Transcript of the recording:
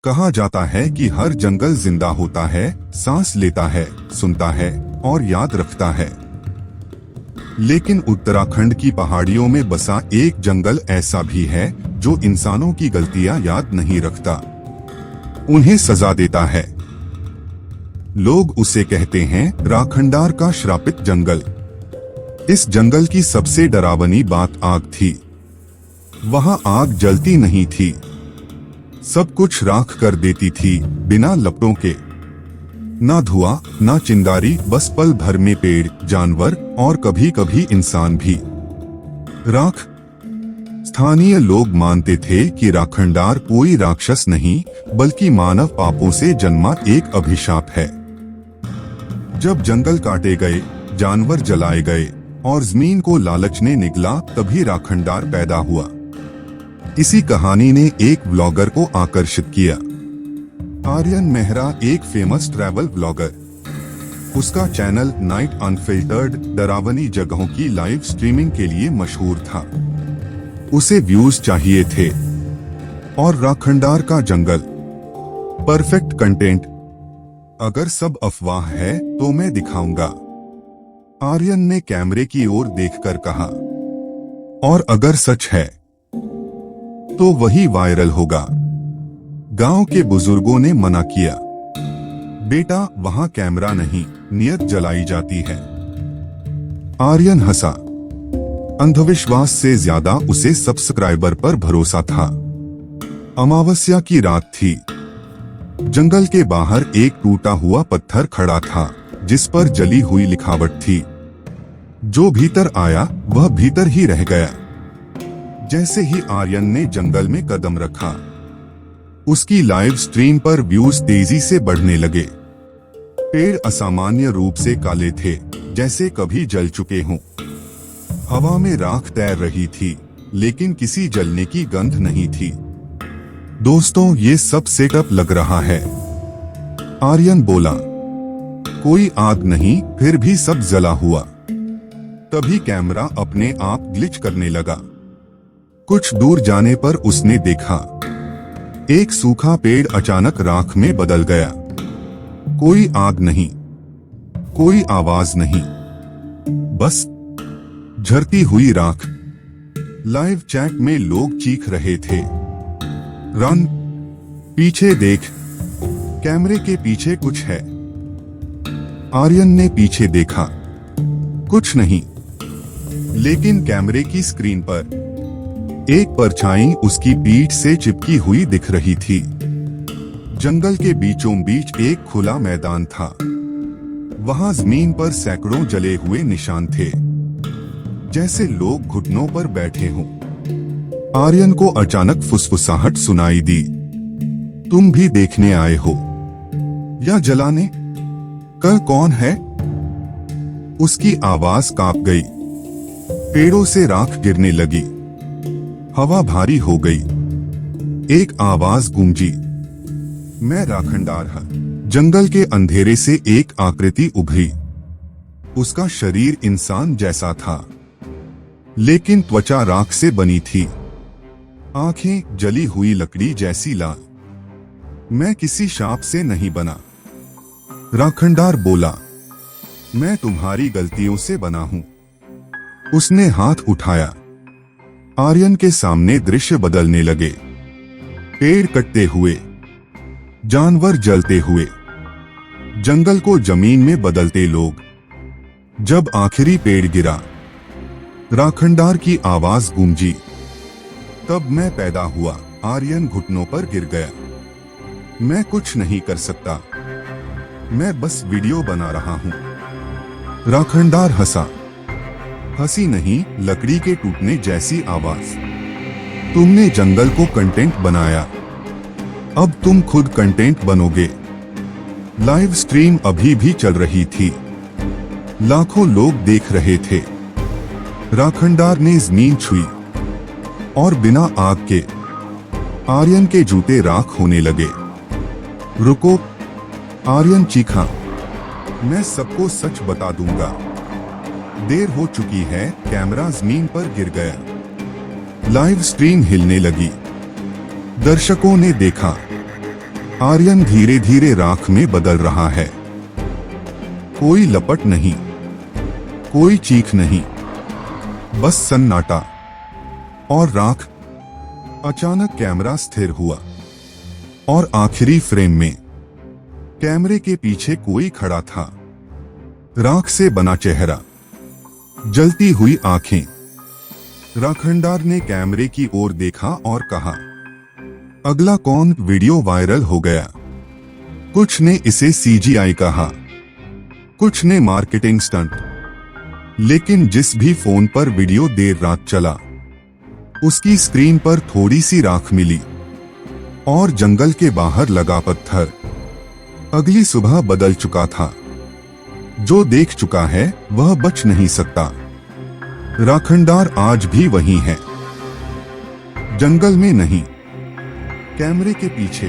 कहा जाता है कि हर जंगल जिंदा होता है, सांस लेता है, सुनता है और याद रखता है। लेकिन उत्तराखंड की पहाड़ियों में बसा एक जंगल ऐसा भी है जो इंसानों की गलतियां याद नहीं रखता, उन्हें सजा देता है। लोग उसे कहते हैं राखंडार का श्रापित जंगल। इस जंगल की सबसे डरावनी बात आग थी। वहां आग जलती नहीं थी, सब कुछ राख कर देती थी, बिना लपटों के। ना धुआं, ना चिंगारी, बस पल भर में पेड़, जानवर और कभी कभी इंसान भी। राख। स्थानीय लोग मानते थे कि राखंडार कोई राक्षस नहीं, बल्कि मानव पापों से जन्मा एक अभिशाप है। जब जंगल काटे गए, जानवर जलाए गए और जमीन को लालच ने निगला, तभी राखंडार पैदा हुआ। इसी कहानी ने एक ब्लॉगर को आकर्षित किया। आर्यन मेहरा एक फेमस ट्रैवल ब्लॉगर। उसका चैनल नाइट अनफिल्टर्ड डरावनी जगहों की लाइव स्ट्रीमिंग के लिए मशहूर था। उसे व्यूज चाहिए थे और राखंडार का जंगल परफेक्ट कंटेंट। अगर सब अफवाह है तो मैं दिखाऊंगा, आर्यन ने कैमरे की ओर देखकर कहा। और अगर सच है तो वही वायरल होगा। गांव के बुजुर्गों ने मना किया, बेटा वहां कैमरा नहीं, नियत जलाई जाती है। आर्यन हंसा। अंधविश्वास से ज्यादा उसे सब्सक्राइबर पर भरोसा था। अमावस्या की रात थी। जंगल के बाहर एक टूटा हुआ पत्थर खड़ा था, जिस पर जली हुई लिखावट थी। जो भीतर आया वह भीतर ही रह गया। जैसे ही आर्यन ने जंगल में कदम रखा, उसकी लाइव स्ट्रीम पर व्यूज तेजी से बढ़ने लगे। पेड़ असामान्य रूप से काले थे, जैसे कभी जल चुके हों। हवा में राख तैर रही थी, लेकिन किसी जलने की गंध नहीं थी। दोस्तों, ये सब सेटअप लग रहा है, आर्यन बोला। कोई आग नहीं, फिर भी सब जला हुआ। तभी कैमरा अपने आप ग्लिच करने लगा। कुछ दूर जाने पर उसने देखा, एक सूखा पेड़ अचानक राख में बदल गया। कोई आग नहीं, कोई आवाज नहीं, बस झरती हुई राख। लाइव चैट में लोग चीख रहे थे, रन, पीछे देख, कैमरे के पीछे कुछ है। आर्यन ने पीछे देखा, कुछ नहीं, लेकिन कैमरे की स्क्रीन पर एक परछाई उसकी पीठ से चिपकी हुई दिख रही थी। जंगल के बीचों बीच एक खुला मैदान था। वहां जमीन पर सैकड़ों जले हुए निशान थे, जैसे लोग घुटनों पर बैठे हों। आर्यन को अचानक फुसफुसाहट सुनाई दी। तुम भी देखने आए हो या जलाने? कल कौन है? उसकी आवाज कांप गई। पेड़ों से राख गिरने लगी। हवा भारी हो गई। एक आवाज गूंजी, मैं राखंडार हूं। जंगल के अंधेरे से एक आकृति उभरी। उसका शरीर इंसान जैसा था, लेकिन त्वचा राख से बनी थी। आंखें जली हुई लकड़ी जैसी लाल। मैं किसी शाप से नहीं बना, राखंडार बोला। मैं तुम्हारी गलतियों से बना हूं। उसने हाथ उठाया। आर्यन के सामने दृश्य बदलने लगे। पेड़ कटते हुए, जानवर जलते हुए, जंगल को जमीन में बदलते लोग। जब आखिरी पेड़ गिरा, राखंडार की आवाज गूंजी। तब मैं पैदा हुआ। आर्यन घुटनों पर गिर गया। मैं कुछ नहीं कर सकता, मैं बस वीडियो बना रहा हूं। राखंडार हंसा। हंसी नहीं, लकड़ी के टूटने जैसी आवाज। तुमने जंगल को कंटेंट बनाया, अब तुम खुद कंटेंट बनोगे। लाइव स्ट्रीम अभी भी चल रही थी। लाखों लोग देख रहे थे। राखंडार ने जमीन छुई और बिना आग के आर्यन के जूते राख होने लगे। रुको, आर्यन चीखा। मैं सबको सच बता दूंगा। देर हो चुकी है। कैमरा जमीन पर गिर गया। लाइव स्ट्रीम हिलने लगी। दर्शकों ने देखा, आर्यन धीरे धीरे राख में बदल रहा है। कोई लपट नहीं, कोई चीख नहीं, बस सन्नाटा और राख। अचानक कैमरा स्थिर हुआ और आखिरी फ्रेम में कैमरे के पीछे कोई खड़ा था। राख से बना चेहरा, जलती हुई आंखें। राखणदार ने कैमरे की ओर देखा और कहा, अगला कौन? वीडियो वायरल हो गया। कुछ ने इसे सीजीआई कहा, कुछ ने मार्केटिंग स्टंट, लेकिन जिस भी फोन पर वीडियो देर रात चला, उसकी स्क्रीन पर थोड़ी सी राख मिली और जंगल के बाहर लगा पत्थर अगली सुबह बदल चुका था। जो देख चुका है वह बच नहीं सकता। राखणदार आज भी वही है, जंगल में नहीं, कैमरे के पीछे।